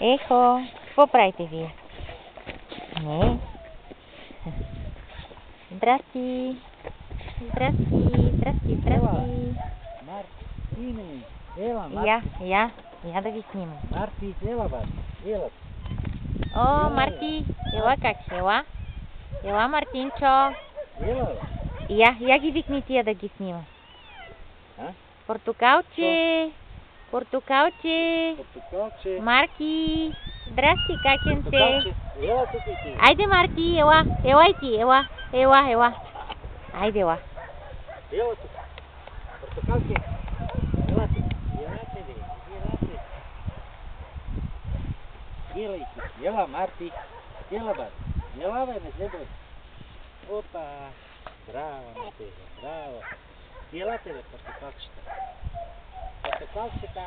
Ехо, какво правите вие? Не. Здрасти. Здрасти, здрасти, здрасти. Мартини, ела, Марти. Я да ви снимам. Марти, ела, бат. Ела. О, Марти, ела как? Ела? Ела, Мартинчо. Ела. Я ги викни тия да ги снимам. А? Портокалче. Портокалче. Портокалче. Марки. Здрасти, какен се? Ела тук и ти. Айде, Марти, ела. Ела и ти, ела. Ела. Айде, ела. Ела тук. Портокалче. Ела тук. Елате, бе. Елате. Ела и ти. Ела, Марти. Ела, бат. Ела, бе, не се бой. Опа. Браво, Матея. Браво. Елате, бе, портокалчета. Портокалчета.